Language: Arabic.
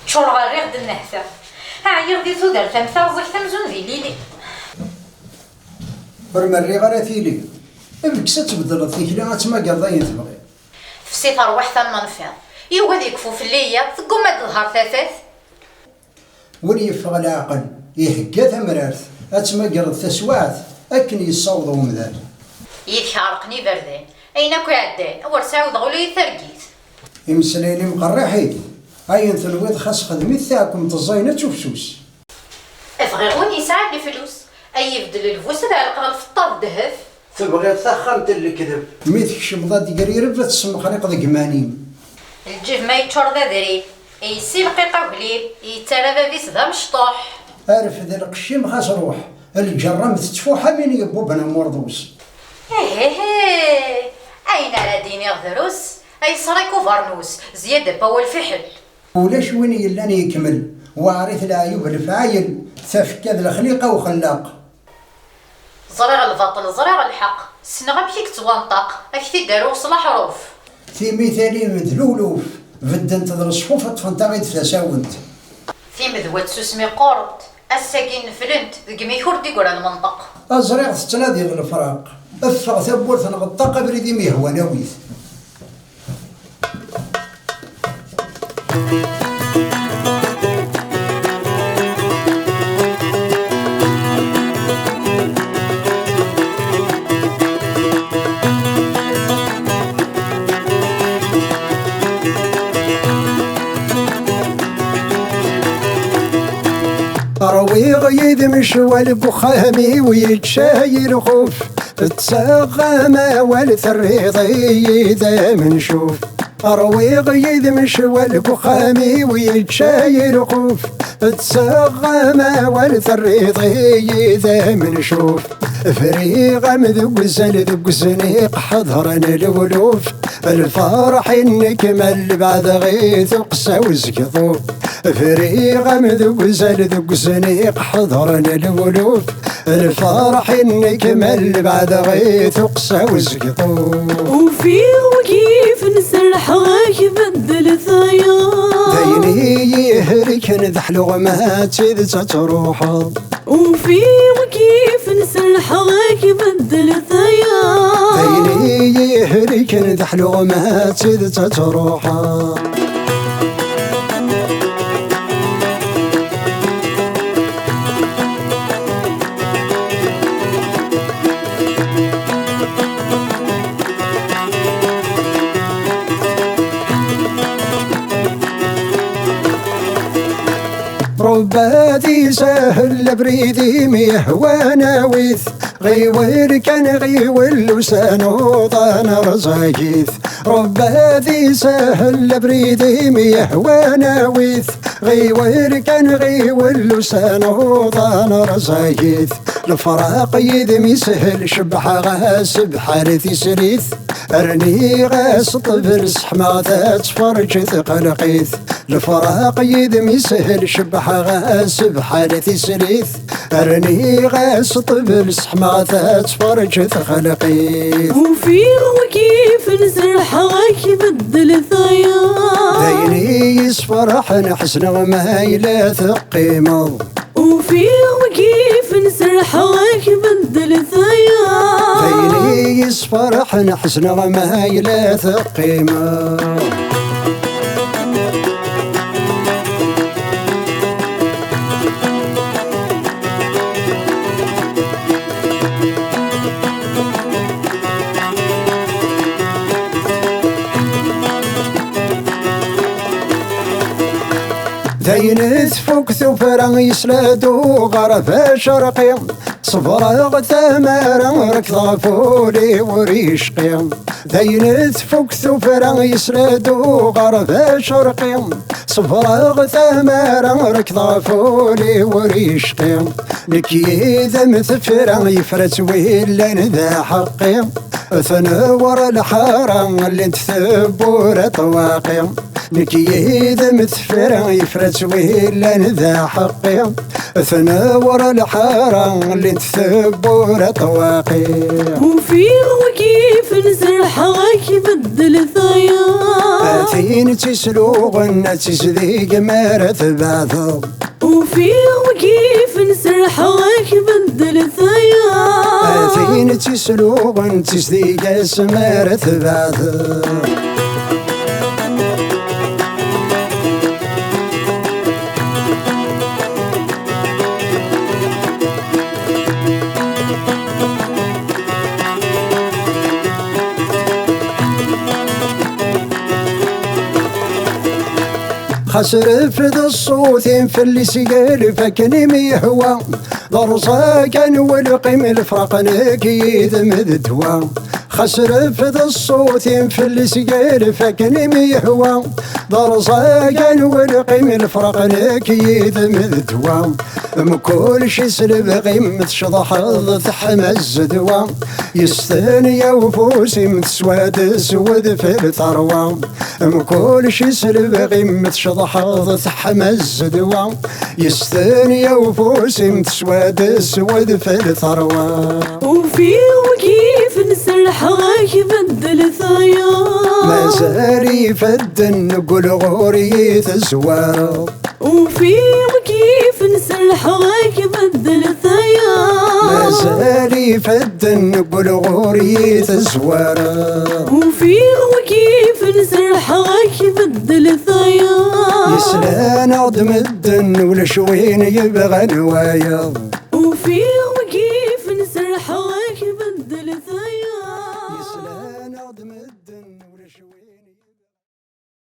شور غير د النهسة عير دي تودر تمثال زك تمزون ذي ليلي برمري غير ثيلي بكسة تبدل ثيكلي غاتما قرضين تبغي فسي تروح ثم نفيض يوغا يكفو في اللية تقوم الظهر ثاثاث وين يفغ العقل يهكا ثمرارث اتما قرض ثسوات اكن يصوض ومذال يتحرقني بردان اين اكو عدان ورسعود غولي ثرقيت يمسليني مقرحي اين ثنويض خاص خدمي تاعكم تزاينة تشوفسوس افغير وين يساعد لي فلوس اي يبدل الفوس على القرا الفطار دهف تبغي تسخنت الكذب ميثك شمضات قرير بلا تسمى خليق ذا قمانين الجيف ما يتشور ذا دري يسي القيطة بليل يترى بابيس ذا مشطوح عارف ذا القشيم خاص روح الجرام تتفوحة من يبوبنا مرضوس اين على ديني غدروس اي صريكو فرنوس زيادة باول فحل ولاش وين يلاني يكمل وعريث العيوب الفعايل تفكى ذا الخليقة وخلاق زريغ الباطل زريغ الحق سنغم فيك توانطق اكثي دارو صلاح روف في مثالي مدلولوف بدن تضر صفوفة تفنتاغيد تساونت في مذوات سوسمي قربت الساكين فلنت ذك ميكور ديقور المنطق أزريغ تتنادي الفراق أفغ ثبورت نغطاق بريدي ميهوى نويث روي غيد مشوال بخامي ويتشاير خوف تساغما والثريضي ذا منشوف روي غيد مشوال بخامي ويتشاير خوف تساغما والثريضي ذا منشوف فريغ مذوزل ذوق زنيق حضرنا الولوف الفرح نكمل بعد غيث قسا وزقضوف فريغ مذوزل ذوق زنيق حضرنا الولوف الفرح نكمل بعد غيث قسا وزقضوف وفي وكيف نسرح غاك بدل ثياب ديني يهرك نذحلو ما تذت روحه وفي وكيف نسرح غاك بدل ثياب ديني يهرك نذحلو ما تذت روحه رباتي سهل بريدي ميهوى ناويث غيور كان غيول لسانو ضان رزاقيث رباتي سهل بريدي ميهوى ناويث غيور كان غيول لسانو ضان رزاقيث الفراق يدمي سهل شبحة غاسب حالتي سريث أرني غاس طفل سحمة تفرج ثقلقيث الفراق يدمي سهل شبحة غاسب حالتي سريث أرني غاس طفل سحمة تفرج ثقلقيث وفي وكيف نسرح غاك بدل ثياب ديني يصفرح نحسن غمايلة ثقيمة وفي وكيف نسرح غاك بدل ثياب ديني يصفرح نحسن غمايلة ثقيمة دين تفوق ثفرا يسلادو غرفة شرقي صفرا ثمارا ركضا فولي وريشقي دين تفوق ثفرا يسلادو غرفة شرقي صفرا ثمارا ركضا فولي وريشقي لكي ذا مثفرا يفرت ويلا ذا حقي ثنور الحارة اللي انت ثبور طواقي نكيد مثفر يفرت ويلا ذا حقي ثنور الحارة اللي انت ثبور طواقي وفي وكيف نسرحك بدل ثياب أثين تسلوغن تسذيق مارث بعض وفي وكيف نسرحك بدل ثياب أثين تسلوغن تسذيق سمارث بعض خسر في الصوت في اللي سيقال فكني ميهوى ضرصا كان والقيم الفرق نكيد مذدوا خسر في الصوت في اللي سيقال فكني ميهوى ضرصا كان والقيم الفرق نكيد مذدوا مكل شي سلب غيم تشضح تحمى الزدوى يستني وفوسي متسواد سود في الثروة مكل شي سلب غيم تشضح تحمى الزدوى يستني وفوسي متسواد سود في الثروة وفي وكيف نسرحك بدل ثياب ما زاري فدن نقول غوري تزوار وفي وكيف نسرحك بدل ثياب ما زاري فدن نقول غوري تزوار وفي وكيف نسرحك بدل ثياب يسلان عظم الدن ولا شوين يبغى نوايا وفي